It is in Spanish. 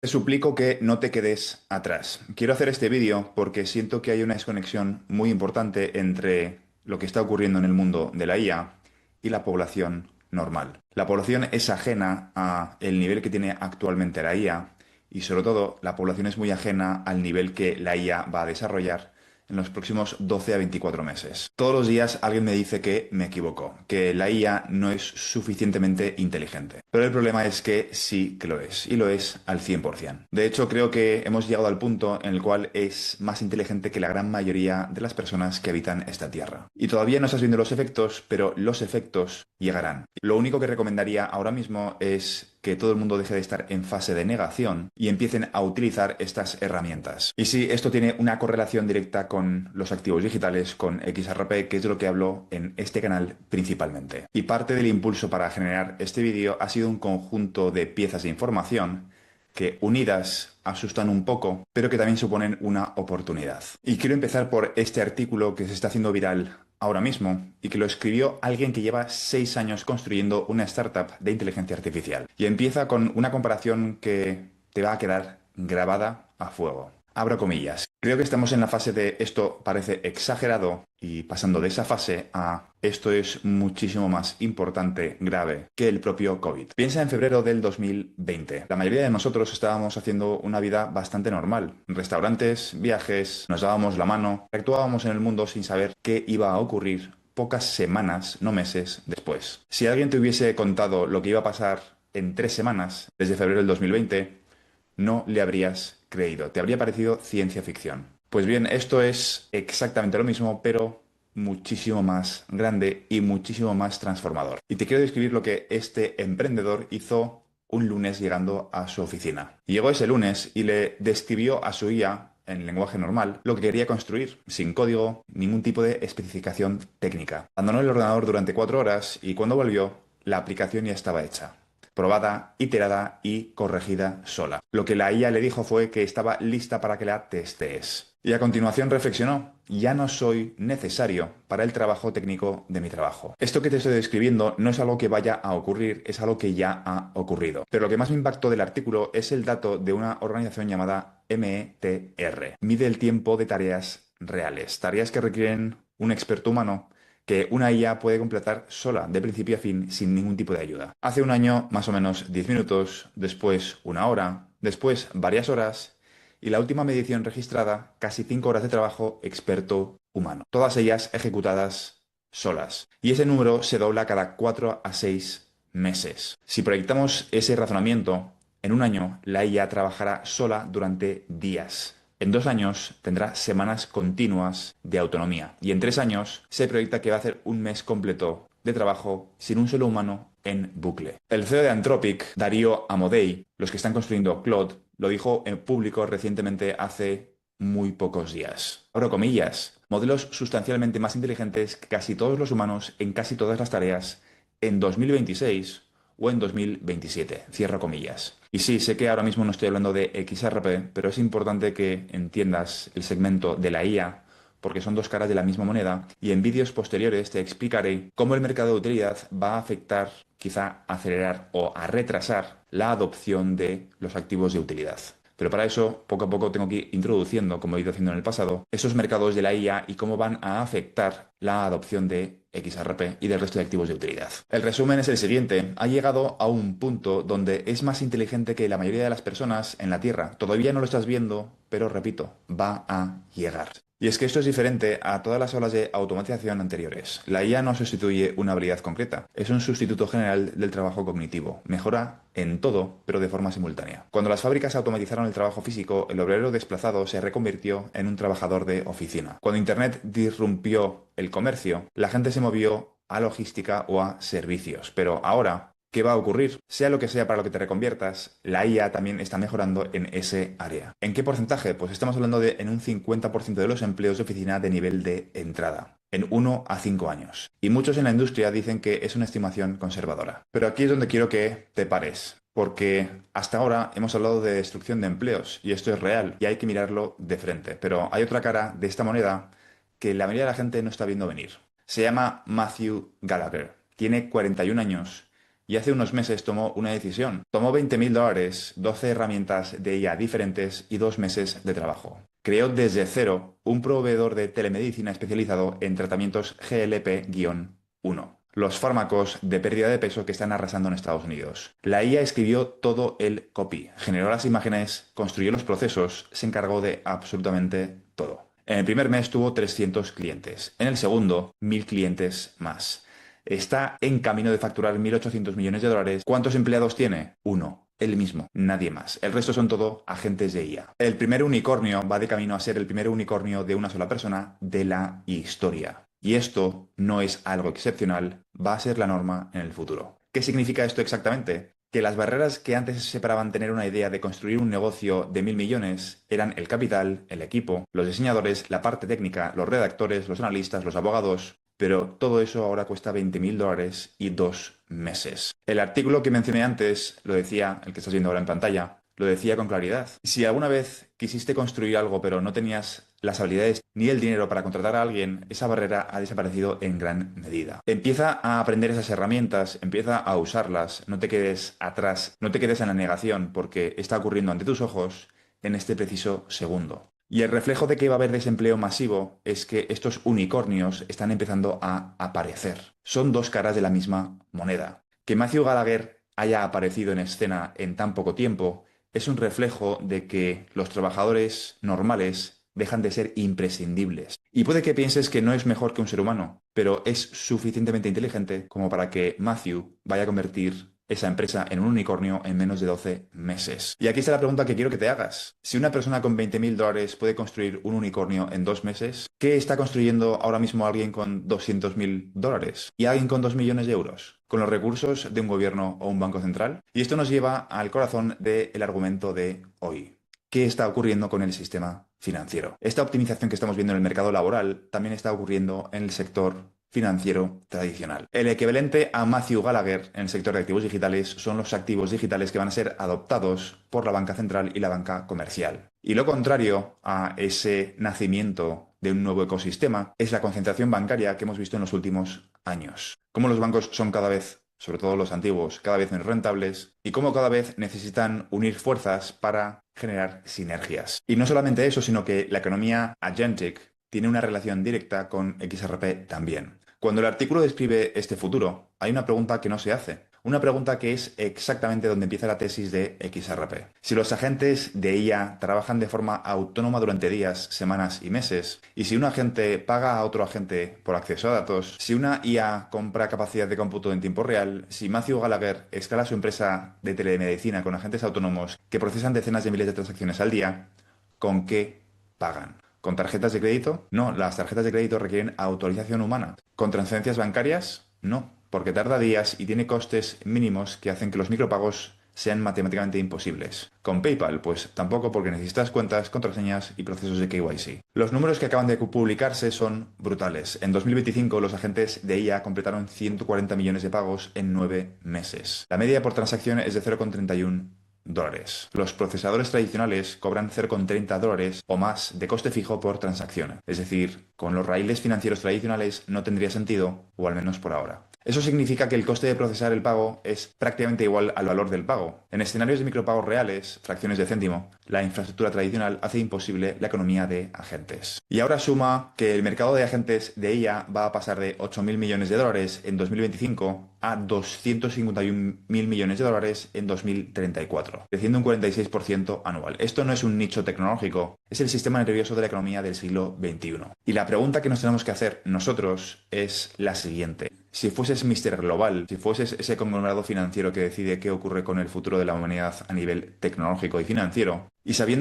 Te suplico que no te quedes atrás. Quiero hacer este vídeo porque siento que hay una desconexión muy importante entre lo que está ocurriendo en el mundo de la IA y la población normal. La población es ajena a el nivel que tiene actualmente la IA y sobre todo la población es muy ajena al nivel que la IA va a desarrollar en los próximos 12 a 24 meses. Todos los días alguien me dice que me equivoco, que la IA no es suficientemente inteligente. Pero el problema es que sí que lo es, y lo es al 100%. De hecho, creo que hemos llegado al punto en el cual es más inteligente que la gran mayoría de las personas que habitan esta Tierra. Y todavía no estás viendo los efectos, pero los efectos llegarán. Lo único que recomendaría ahora mismo es que todo el mundo deje de estar en fase de negación y empiecen a utilizar estas herramientas. Y sí, esto tiene una correlación directa con los activos digitales, con XRP, que es de lo que hablo en este canal principalmente. Y parte del impulso para generar este vídeo ha sido un conjunto de piezas de información que unidas asustan un poco, pero que también suponen una oportunidad. Y quiero empezar por este artículo que se está haciendo viral ahora mismo y que lo escribió alguien que lleva 6 años construyendo una startup de inteligencia artificial. Y empieza con una comparación que te va a quedar grabada a fuego. Abro comillas. Creo que estamos en la fase de esto parece exagerado y pasando de esa fase a esto es muchísimo más importante, grave, que el propio COVID. Piensa en febrero del 2020. La mayoría de nosotros estábamos haciendo una vida bastante normal. Restaurantes, viajes, nos dábamos la mano, actuábamos en el mundo sin saber qué iba a ocurrir pocas semanas, no meses, después. Si alguien te hubiese contado lo que iba a pasar en 3 semanas, desde febrero del 2020, no le habrías creído. Te habría parecido ciencia ficción. Pues bien, esto es exactamente lo mismo, pero muchísimo más grande y muchísimo más transformador. Y te quiero describir lo que este emprendedor hizo un lunes llegando a su oficina. Y llegó ese lunes y le describió a su IA en lenguaje normal lo que quería construir, sin código, ningún tipo de especificación técnica. Abandonó el ordenador durante 4 horas y cuando volvió, la aplicación ya estaba hecha, probada, iterada y corregida sola. Lo que la IA le dijo fue que estaba lista para que la testees. Y a continuación reflexionó, ya no soy necesario para el trabajo técnico de mi trabajo. Esto que te estoy describiendo no es algo que vaya a ocurrir, es algo que ya ha ocurrido. Pero lo que más me impactó del artículo es el dato de una organización llamada METR. Mide el tiempo de tareas reales, tareas que requieren un experto humano que una IA puede completar sola, de principio a fin, sin ningún tipo de ayuda. Hace un año, más o menos 10 minutos, después 1 hora, después varias horas, y la última medición registrada, casi 5 horas de trabajo experto humano. Todas ellas ejecutadas solas. Y ese número se dobla cada 4 a 6 meses. Si proyectamos ese razonamiento, en un año la IA trabajará sola durante días. En 2 años tendrá semanas continuas de autonomía y en 3 años se proyecta que va a hacer un mes completo de trabajo sin un solo humano en bucle. El CEO de Anthropic, Darío Amodei, los que están construyendo Claude, lo dijo en público recientemente hace muy pocos días. Abro comillas, modelos sustancialmente más inteligentes que casi todos los humanos en casi todas las tareas en 2026 o en 2027. Cierro comillas. Y sí, sé que ahora mismo no estoy hablando de XRP, pero es importante que entiendas el segmento de la IA porque son dos caras de la misma moneda y en vídeos posteriores te explicaré cómo el mercado de utilidad va a afectar, quizá acelerar o a retrasar la adopción de los activos de utilidad. Pero para eso, poco a poco tengo que ir introduciendo, como he ido haciendo en el pasado, esos mercados de la IA y cómo van a afectar la adopción de XRP y del resto de activos de utilidad. El resumen es el siguiente. Ha llegado a un punto donde es más inteligente que la mayoría de las personas en la Tierra. Todavía no lo estás viendo, pero repito, va a llegar. Y es que esto es diferente a todas las olas de automatización anteriores. La IA no sustituye una habilidad concreta, es un sustituto general del trabajo cognitivo. Mejora en todo, pero de forma simultánea. Cuando las fábricas automatizaron el trabajo físico, el obrero desplazado se reconvirtió en un trabajador de oficina. Cuando Internet disrumpió el comercio, la gente se movió a logística o a servicios. Pero ahora, ¿qué va a ocurrir? Sea lo que sea para lo que te reconviertas, la IA también está mejorando en ese área. ¿En qué porcentaje? Pues estamos hablando de en un 50% de los empleos de oficina de nivel de entrada, en 1 a 5 años. Y muchos en la industria dicen que es una estimación conservadora. Pero aquí es donde quiero que te pares. Porque hasta ahora hemos hablado de destrucción de empleos y esto es real y hay que mirarlo de frente. Pero hay otra cara de esta moneda que la mayoría de la gente no está viendo venir. Se llama Matthew Gallagher. Tiene 41 años y hace unos meses tomó una decisión. Tomó $20.000, 12 herramientas de IA diferentes y 2 meses de trabajo. Creó desde cero un proveedor de telemedicina especializado en tratamientos GLP-1, los fármacos de pérdida de peso que están arrasando en Estados Unidos. La IA escribió todo el copy, generó las imágenes, construyó los procesos, se encargó de absolutamente todo. En el primer mes tuvo 300 clientes, en el segundo 1.000 clientes más. Está en camino de facturar $1.800 millones. ¿Cuántos empleados tiene? Uno. Él mismo, nadie más. El resto son todo agentes de IA. El primer unicornio va de camino a ser el primer unicornio de una sola persona de la historia. Y esto no es algo excepcional, va a ser la norma en el futuro. ¿Qué significa esto exactamente? Que las barreras que antes separaban tener una idea de construir un negocio de 1.000 millones eran el capital, el equipo, los diseñadores, la parte técnica, los redactores, los analistas, los abogados. Pero todo eso ahora cuesta $20.000 y 2 meses. El artículo que mencioné antes, lo decía, el que estás viendo ahora en pantalla, lo decía con claridad. Si alguna vez quisiste construir algo pero no tenías las habilidades ni el dinero para contratar a alguien, esa barrera ha desaparecido en gran medida. Empieza a aprender esas herramientas, empieza a usarlas, no te quedes atrás, no te quedes en la negación porque está ocurriendo ante tus ojos en este preciso segundo. Y el reflejo de que va a haber desempleo masivo es que estos unicornios están empezando a aparecer. Son dos caras de la misma moneda. Que Matthew Gallagher haya aparecido en escena en tan poco tiempo es un reflejo de que los trabajadores normales dejan de ser imprescindibles. Y puede que pienses que no es mejor que un ser humano, pero es suficientemente inteligente como para que Matthew vaya a convertir esa empresa en un unicornio en menos de 12 meses. Y aquí está la pregunta que quiero que te hagas. Si una persona con $20.000 puede construir un unicornio en 2 meses, ¿qué está construyendo ahora mismo alguien con $200.000? ¿Y alguien con 2 millones de euros? ¿Con los recursos de un gobierno o un banco central? Y esto nos lleva al corazón del argumento de hoy. ¿Qué está ocurriendo con el sistema financiero? Esta optimización que estamos viendo en el mercado laboral también está ocurriendo en el sector financiero tradicional. El equivalente a Matthew Gallagher en el sector de activos digitales son los activos digitales que van a ser adoptados por la banca central y la banca comercial. Y lo contrario a ese nacimiento de un nuevo ecosistema es la concentración bancaria que hemos visto en los últimos años. Cómo los bancos son cada vez, sobre todo los antiguos, cada vez menos rentables y cómo cada vez necesitan unir fuerzas para generar sinergias. Y no solamente eso, sino que la economía agentic tiene una relación directa con XRP también. Cuando el artículo describe este futuro, hay una pregunta que no se hace. Una pregunta que es exactamente donde empieza la tesis de XRP. Si los agentes de IA trabajan de forma autónoma durante días, semanas y meses, y si un agente paga a otro agente por acceso a datos, si una IA compra capacidad de cómputo en tiempo real, si Matthew Gallagher escala su empresa de telemedicina con agentes autónomos que procesan decenas de miles de transacciones al día, ¿con qué pagan? ¿Con tarjetas de crédito? No, las tarjetas de crédito requieren autorización humana. ¿Con transferencias bancarias? No, porque tarda días y tiene costes mínimos que hacen que los micropagos sean matemáticamente imposibles. Con PayPal, pues tampoco, porque necesitas cuentas, contraseñas y procesos de KYC. Los números que acaban de publicarse son brutales. En 2025 los agentes de IA completaron 140 millones de pagos en 9 meses. La media por transacción es de $0,31. Los procesadores tradicionales cobran $0,30 o más de coste fijo por transacción. Es decir, con los raíles financieros tradicionales no tendría sentido, o al menos por ahora. Eso significa que el coste de procesar el pago es prácticamente igual al valor del pago. En escenarios de micropagos reales, fracciones de céntimo, la infraestructura tradicional hace imposible la economía de agentes. Y ahora suma que el mercado de agentes de IA va a pasar de $8.000 millones en 2025 a $251.000 millones en 2034, creciendo un 46% anual. Esto no es un nicho tecnológico, es el sistema nervioso de la economía del siglo XXI. Y la pregunta que nos tenemos que hacer nosotros es la siguiente. Si fueses Mr. Global, si fueses ese conglomerado financiero que decide qué ocurre con el futuro de la humanidad a nivel tecnológico y financiero, y sabiendo